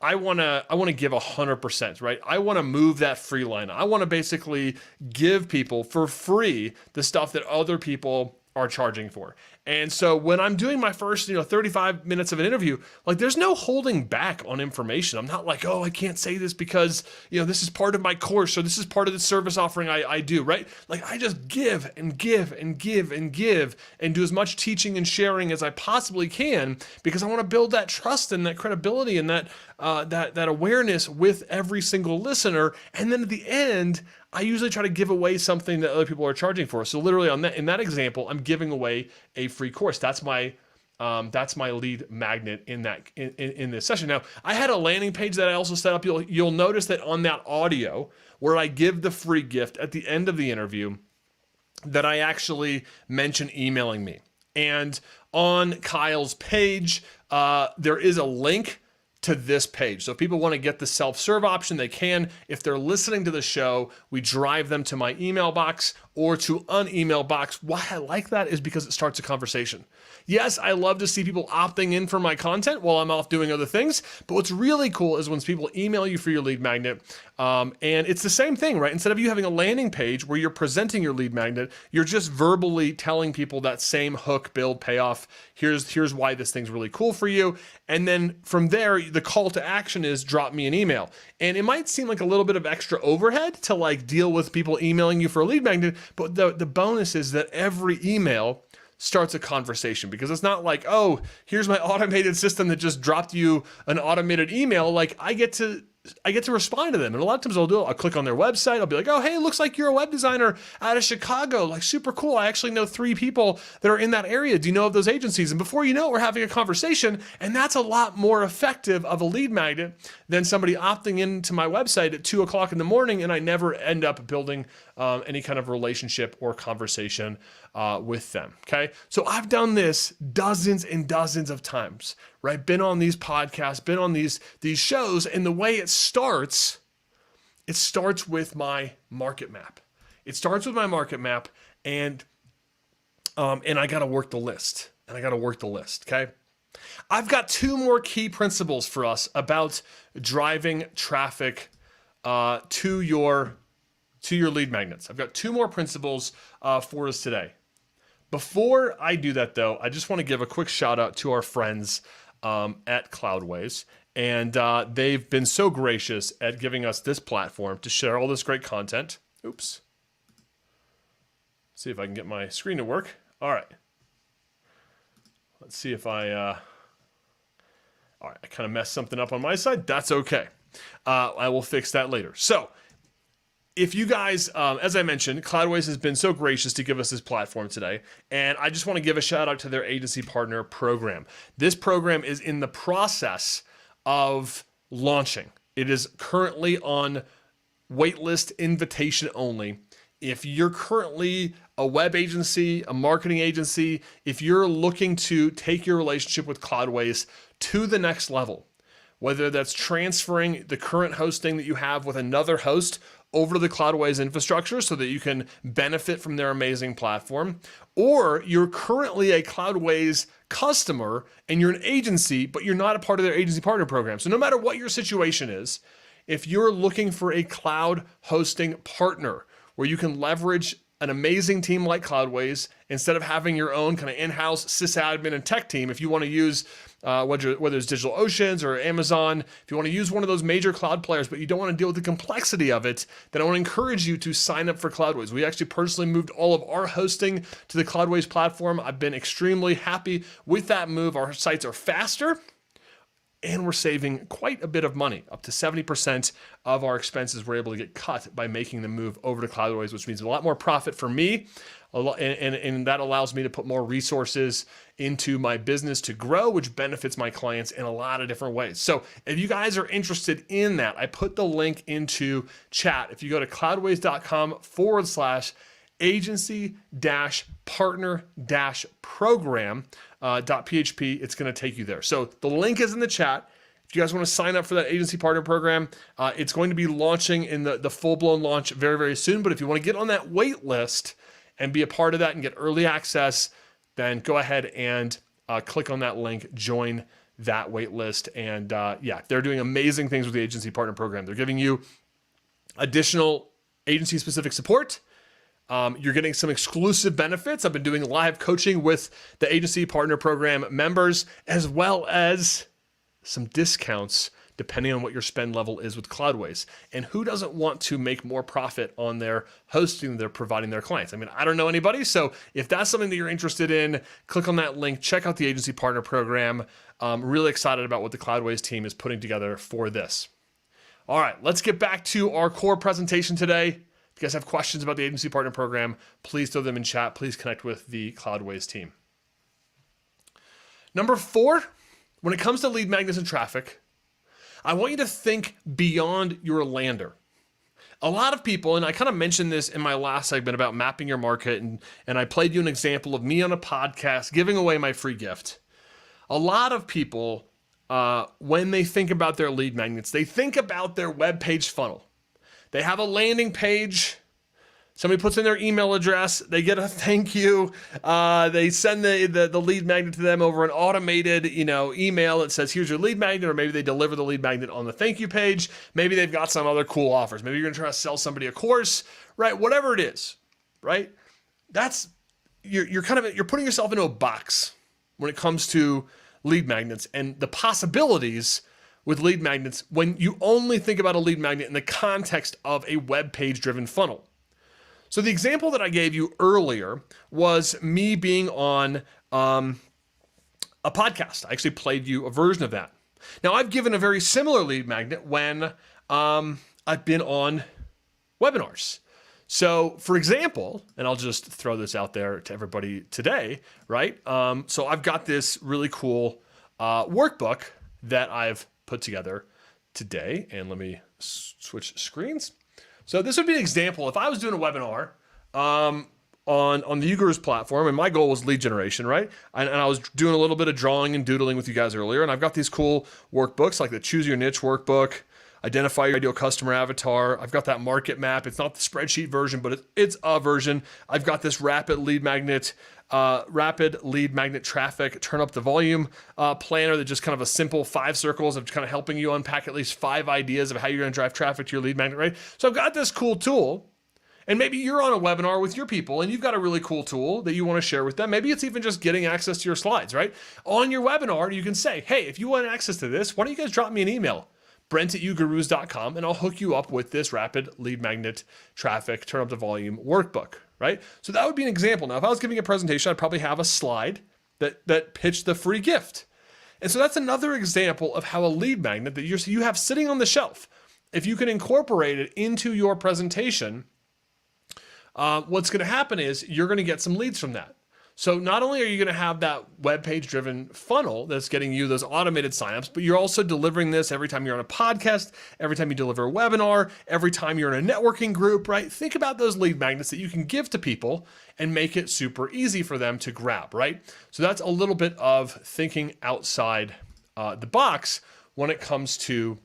I want to give 100%, right? I want to move that free line. I want to basically give people for free the stuff that other people are charging for. And so when I'm doing my first, 35 minutes of an interview, like, there's no holding back on information. I'm not like, oh, I can't say this because, this is part of my course, or this is part of the service offering I do, right? Like, I just give and give and give and give and do as much teaching and sharing as I possibly can, because I want to build that trust and that credibility and that awareness with every single listener. And then at the end, I usually try to give away something that other people are charging for. So literally in that example, I'm giving away a free course. That's my lead magnet in this session. Now, I had a landing page that I also set up. You'll notice that on that audio where I give the free gift at the end of the interview, that I actually mention emailing me. And on Kyle's page, there is a link to this page. So if people want to get the self-serve option, they can. If they're listening to the show, we drive them to my email box or to an email box. Why I like that is because it starts a conversation. Yes, I love to see people opting in for my content while I'm off doing other things, but what's really cool is when people email you for your lead magnet, and it's the same thing, right? Instead of you having a landing page where you're presenting your lead magnet, you're just verbally telling people that same hook, build, payoff. Here's why this thing's really cool for you. And then from there, the call to action is drop me an email. And it might seem like a little bit of extra overhead to like deal with people emailing you for a lead magnet, but the bonus is that every email starts a conversation, because it's not like, oh, here's my automated system that just dropped you an automated email. Like I get to respond to them. And a lot of times I'll click on their website. I'll be like, oh, hey, it looks like you're a web designer out of Chicago. Like super cool. I actually know 3 people that are in that area. Do you know of those agencies? And before you know it, we're having a conversation. And that's a lot more effective of a lead magnet than somebody opting into my website at 2:00 in the morning. And I never end up building any kind of relationship or conversation with them. Okay. So I've done this dozens and dozens of times, right? Been on these podcasts, been on these shows, and the way it starts with my market map. It starts with my market map, and I got to work the list, okay? I've got 2 more key principles for us about driving traffic to your lead magnets. I've got 2 more principles for us today. Before I do that, though, I just want to give a quick shout out to our friends at Cloudways. And they've been so gracious at giving us this platform to share all this great content. Oops. See if I can get my screen to work. All right. Let's see if all right, I kind of messed something up on my side. That's okay. I will fix that later. So, if you guys, as I mentioned, Cloudways has been so gracious to give us this platform today, and I just want to give a shout out to their agency partner program. This program is in the process of launching. It is currently on waitlist invitation only. If you're currently a web agency, a marketing agency, if you're looking to take your relationship with Cloudways to the next level, whether that's transferring the current hosting that you have with another host over to the Cloudways infrastructure so that you can benefit from their amazing platform, or you're currently a Cloudways customer and you're an agency, but you're not a part of their agency partner program. So no matter what your situation is, if you're looking for a cloud hosting partner where you can leverage an amazing team like Cloudways instead of having your own kind of in-house sysadmin and tech team, if you want to use whether it's DigitalOcean or Amazon, if you want to use one of those major cloud players, but you don't want to deal with the complexity of it, then I want to encourage you to sign up for Cloudways. We actually personally moved all of our hosting to the Cloudways platform. I've been extremely happy with that move. Our sites are faster, and we're saving quite a bit of money. Up to 70% of our expenses we're able to get cut by making the move over to Cloudways, which means a lot more profit for me, and that allows me to put more resources into my business to grow, which benefits my clients in a lot of different ways. So if you guys are interested in that, I put the link into chat. If you go to cloudways.com/agency-partner-program.php, it's going to take you there. So the link is in the chat. If you guys want to sign up for that agency partner program, it's going to be launching in the full-blown launch very, very soon. But if you want to get on that wait list and be a part of that and get early access, then go ahead and click on that link, join that wait list. And they're doing amazing things with the agency partner program. They're giving you additional agency-specific support. You're getting some exclusive benefits. I've been doing live coaching with the agency partner program members, as well as some discounts depending on what your spend level is with Cloudways. And who doesn't want to make more profit on their hosting they're providing their clients? I mean, I don't know anybody. So if that's something that you're interested in, click on that link, check out the agency partner program. I'm really excited about what the Cloudways team is putting together for this. All right, let's get back to our core presentation today. If you guys have questions about the agency partner program, please throw them in chat. Please connect with the Cloudways team. Number 4, when it comes to lead magnets and traffic, I want you to think beyond your lander. A lot of people, and I kind of mentioned this in my last segment about mapping your market, and I played you an example of me on a podcast giving away my free gift. A lot of people when they think about their lead magnets, they think about their web page funnel. They have a landing page. Somebody puts in their email address. They get a thank you. They send the lead magnet to them over an automated, email that says, here's your lead magnet, or maybe they deliver the lead magnet on the thank you page. Maybe they've got some other cool offers. Maybe you're going to try to sell somebody a course, right? Whatever it is, right? That's, you're putting yourself into a box when it comes to lead magnets and the possibilities with lead magnets when you only think about a lead magnet in the context of a web page driven funnel. So the example that I gave you earlier was me being on a podcast. I actually played you a version of that. Now, I've given a very similar lead magnet when I've been on webinars. So, for example, and I'll just throw this out there to everybody today, right? So I've got this really cool workbook that I've put together today. And let me switch screens. So this would be an example. If I was doing a webinar on the UGurus platform, and my goal was lead generation, right? And I was doing a little bit of drawing and doodling with you guys earlier, and I've got these cool workbooks like the Choose Your Niche workbook, Identify Your Ideal Customer Avatar. I've got that market map. It's not the spreadsheet version, but it's a version. I've got this rapid lead magnet traffic, turn up the volume planner that just kind of a simple 5 circles of kind of helping you unpack at least 5 ideas of how you're going to drive traffic to your lead magnet, right? So I've got this cool tool, and maybe you're on a webinar with your people and you've got a really cool tool that you want to share with them. Maybe it's even just getting access to your slides, right? On your webinar, you can say, hey, if you want access to this, why don't you guys drop me an email? Brent@ugurus.com, and I'll hook you up with this rapid lead magnet traffic, turn up the volume workbook, right? So that would be an example. Now, if I was giving a presentation, I'd probably have a slide that pitched the free gift. And so that's another example of how a lead magnet that you have sitting on the shelf, if you can incorporate it into your presentation, what's going to happen is you're going to get some leads from that. So not only are you going to have that web page driven funnel that's getting you those automated signups, but you're also delivering this every time you're on a podcast, every time you deliver a webinar, every time you're in a networking group, right? Think about those lead magnets that you can give to people and make it super easy for them to grab, right? So that's a little bit of thinking outside the box when it comes to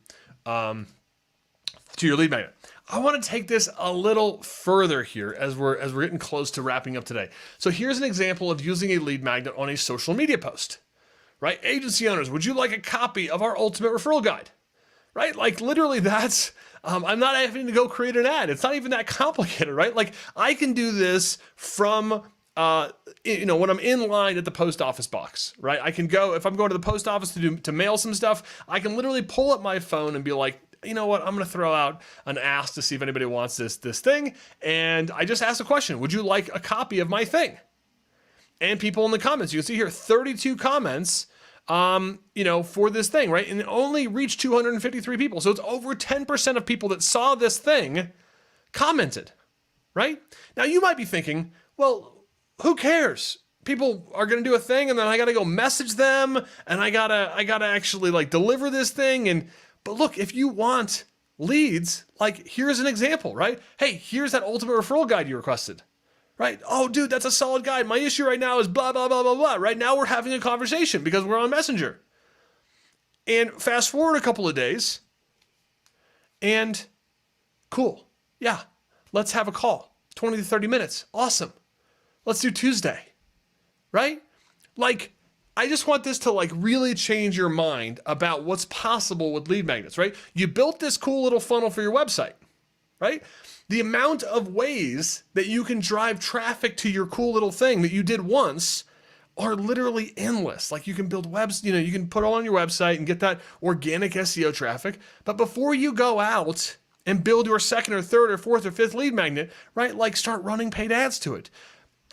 your lead magnet. I want to take this a little further here as we're getting close to wrapping up today. So here's an example of using a lead magnet on a social media post, right? Agency owners, would you like a copy of our ultimate referral guide, right? Like literally that's, I'm not having to go create an ad. It's not even that complicated, right? Like I can do this from, when I'm in line at the post office box, right? I can go, if I'm going to the post office to mail some stuff, I can literally pull up my phone and be like, you know what, I'm going to throw out an ask to see if anybody wants this thing. And I just asked a question, would you like a copy of my thing? And people in the comments, you can see here, 32 comments, for this thing, right? And it only reached 253 people. So it's over 10% of people that saw this thing commented, right? Now you might be thinking, well, who cares? People are going to do a thing and then I got to go message them and I got to actually like deliver this thing. But look, if you want leads, like here's an example, right? Hey, here's that ultimate referral guide you requested, right? Oh, dude, that's a solid guide. My issue right now is blah, blah, blah, blah, blah. Right now we're having a conversation because we're on Messenger. And fast forward a couple of days and cool. Yeah, let's have a call. 20 to 30 minutes. Awesome. Let's do Tuesday, right? Like, I just want this to like really change your mind about what's possible with lead magnets, right? You built this cool little funnel for your website, right? The amount of ways that you can drive traffic to your cool little thing that you did once are literally endless. Like you can build webs, you can put it on your website and get that organic SEO traffic. But before you go out and build your second or third or fourth or fifth lead magnet, right? Like start running paid ads to it.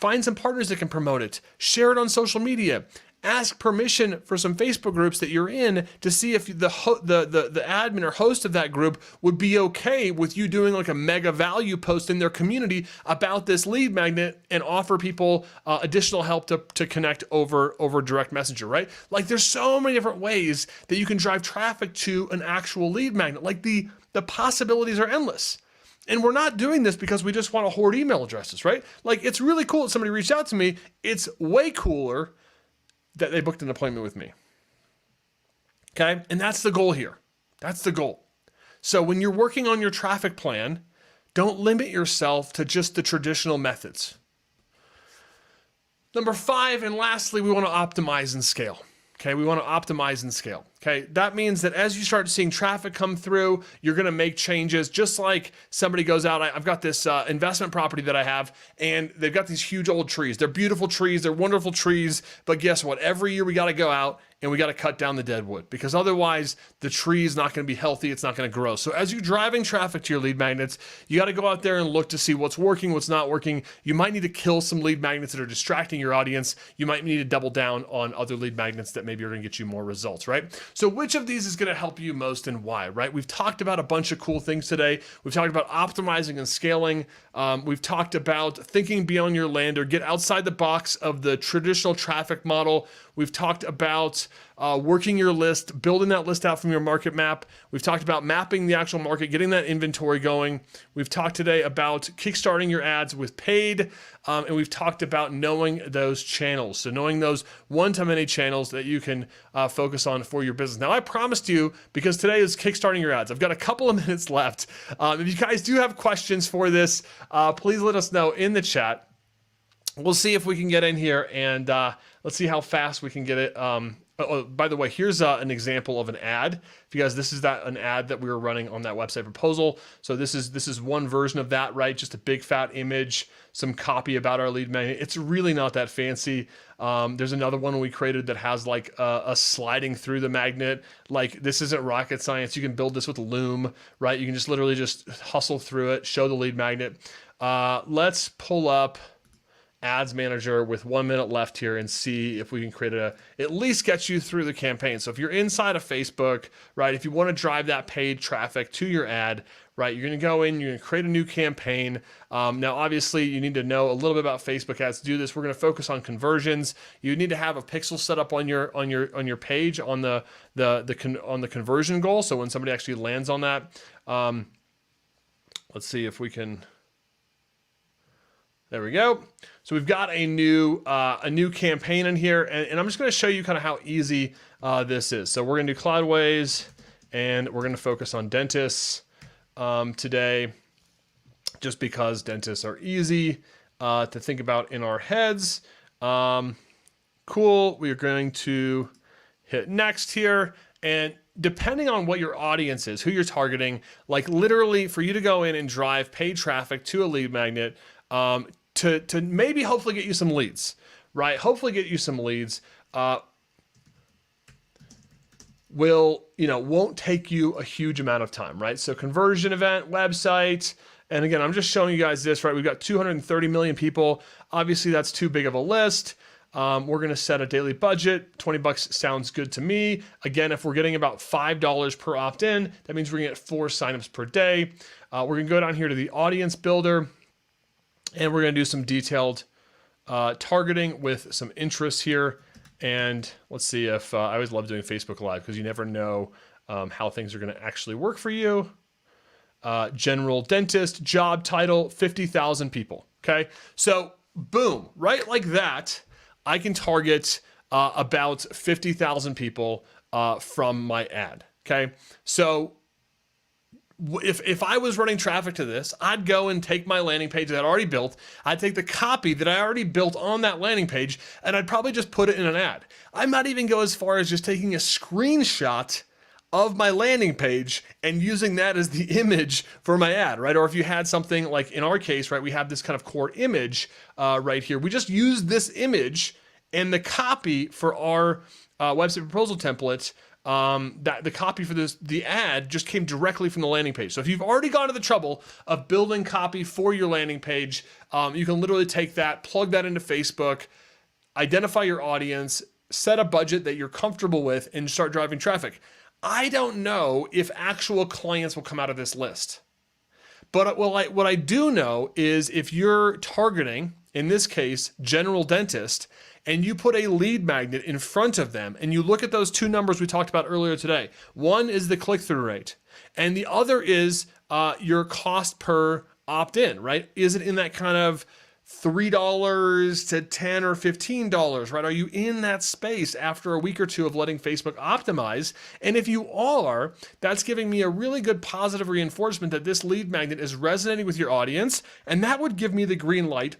Find some partners that can promote it. Share it on social media. Ask permission for some Facebook groups that you're in to see if the admin or host of that group would be okay with you doing like a mega value post in their community about this lead magnet and offer people additional help to connect over direct messenger, right? Like there's so many different ways that you can drive traffic to an actual lead magnet. Like the possibilities are endless. And we're not doing this because we just want to hoard email addresses, right? Like it's really cool that somebody reached out to me. It's way cooler that they booked an appointment with me. Okay. And that's the goal here. That's the goal. So when you're working on your traffic plan, don't limit yourself to just the traditional methods. Number 5, and lastly, we want to optimize and scale. Okay, we want to optimize and scale. Okay, that means that as you start seeing traffic come through, you're going to make changes. Just like somebody goes out, I've got this investment property that I have, and they've got these huge old trees. They're beautiful trees, they're wonderful trees, but guess what? Every year we got to go out and we got to cut down the dead wood, because otherwise the tree is not going to be healthy, it's not going to grow. So as you're driving traffic to your lead magnets, you got to go out there and look to see what's working, what's not working. You might need to kill some lead magnets that are distracting your audience. You might need to double down on other lead magnets that maybe are going to get you more results, right? So which of these is going to help you most and why, right? We've talked about a bunch of cool things today. We've talked about optimizing and scaling. We've talked about thinking beyond your lander, get outside the box of the traditional traffic model. We've talked about working your list, building that list out from your market map. We've talked about mapping the actual market, getting that inventory going. We've talked today about kickstarting your ads with paid, and we've talked about knowing those channels. So knowing those one-to-many channels that you can focus on for your business. Now, I promised you, because today is kickstarting your ads, I've got a couple of minutes left. If you guys do have questions for this, please let us know in the chat. We'll see if we can get in here, and let's see how fast we can get it. Oh, by the way, here's an example of an ad. If you guys, this is an ad that we were running on that website proposal. So this is one version of that, right? Just a big fat image, some copy about our lead magnet. It's really not that fancy. There's another one we created that has like a sliding through the magnet. Like, this isn't rocket science. You can build this with Loom, right? You can just literally just hustle through it, show the lead magnet. Let's pull up Ads Manager with 1 minute left here and see if we can create at least get you through the campaign. So if you're inside of Facebook, right, if you want to drive that paid traffic to your ad, right, you're going to go in, you're going to create a new campaign. Now, obviously, you need to know a little bit about Facebook ads to do this. We're going to focus on conversions. You need to have a pixel set up on your page on the conversion goal. So when somebody actually lands on that, let's see if we can. There we go. So we've got a new campaign in here, and I'm just going to show you kind of how easy this is. So we're going to do Cloudways, and we're going to focus on dentists today, just because dentists are easy to think about in our heads. Cool. We are going to hit next here, and depending on what your audience is, who you're targeting, like literally for you to go in and drive paid traffic to a lead magnet, to maybe hopefully get you some leads, right? Hopefully get you some leads, won't take you a huge amount of time, right? So conversion event, website, and again, I'm just showing you guys this, right? We've got 230 million people. Obviously that's too big of a list. We're going to set a daily budget. $20 sounds good to me. Again, if we're getting about $5 per opt-in, that means we're going to get 4 signups per day. We're going to go down here to the audience builder, and we're going to do some detailed targeting with some interests here. And let's see if I always love doing Facebook Live, because you never know how things are going to actually work for you. General dentist, job title, 50,000 people. Okay. So boom, right like that, I can target about 50,000 people from my ad. Okay. So if I was running traffic to this, I'd go and take my landing page that I already built. I'd take the copy that I already built on that landing page, and I'd probably just put it in an ad. I might even go as far as just taking a screenshot of my landing page and using that as the image for my ad, right? Or if you had something like in our case, right, we have this kind of core image right here. We just use this image and the copy for our website proposal template. That the copy for the ad just came directly from the landing page. So if you've already gone to the trouble of building copy for your landing page, you can literally take that, plug that into Facebook, identify your audience, set a budget that you're comfortable with, and start driving traffic. I don't know if actual clients will come out of this list. But what I do know is if you're targeting, in this case, general dentist, and you put a lead magnet in front of them, and you look at those 2 numbers we talked about earlier today. One is the click-through rate, and the other is your cost per opt-in, right? Is it in that kind of $3 to $10 or $15, right? Are you in that space after a week or two of letting Facebook optimize? And if you are, that's giving me a really good positive reinforcement that this lead magnet is resonating with your audience, and that would give me the green light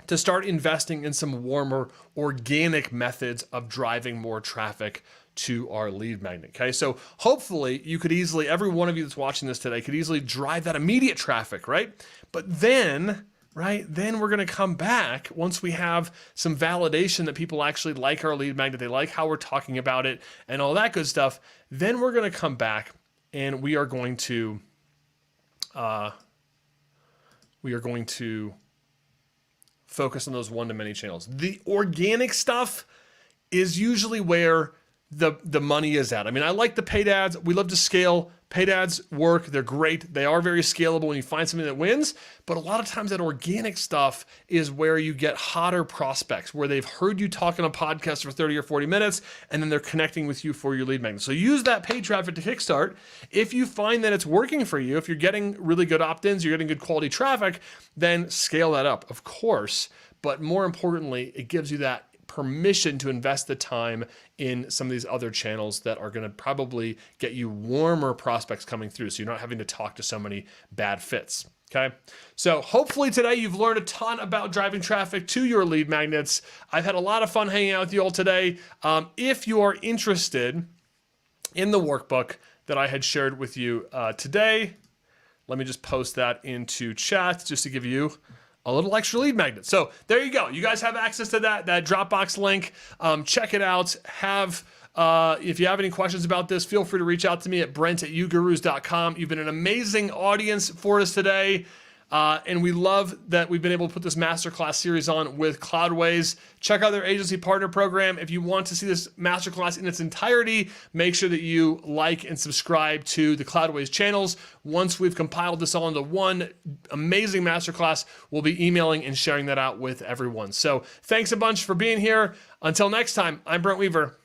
to start investing in some warmer, organic methods of driving more traffic to our lead magnet. Okay, so hopefully you could easily, every one of you that's watching this today could easily drive that immediate traffic, right? But then, right, then we're going to come back once we have some validation that people actually like our lead magnet, they like how we're talking about it and all that good stuff. Then we're going to come back and we are going to focus on those one-to-many channels. The organic stuff is usually where the money is at. I mean, I like the paid ads. We love to scale. Paid ads work. They're great. They are very scalable when you find something that wins. But a lot of times that organic stuff is where you get hotter prospects, where they've heard you talk on a podcast for 30 or 40 minutes, and then they're connecting with you for your lead magnet. So use that paid traffic to kickstart. If you find that it's working for you, if you're getting really good opt-ins, you're getting good quality traffic, then scale that up, of course. But more importantly, it gives you that permission to invest the time in some of these other channels that are going to probably get you warmer prospects coming through, so you're not having to talk to so many bad fits. Okay, so hopefully today you've learned a ton about driving traffic to your lead magnets. I've had a lot of fun hanging out with you all today. If you are interested in the workbook that I had shared with you today, let me just post that into chat just to give you a little extra lead magnet. So there you go. You guys have access to that Dropbox link. Check it out. If you have any questions about this, feel free to reach out to me at brent@ugurus.com. You've been an amazing audience for us today. And we love that we've been able to put this masterclass series on with Cloudways. Check out their agency partner program. If you want to see this masterclass in its entirety, make sure that you like and subscribe to the Cloudways channels. Once we've compiled this all into one amazing masterclass, we'll be emailing and sharing that out with everyone. So thanks a bunch for being here. Until next time, I'm Brent Weaver.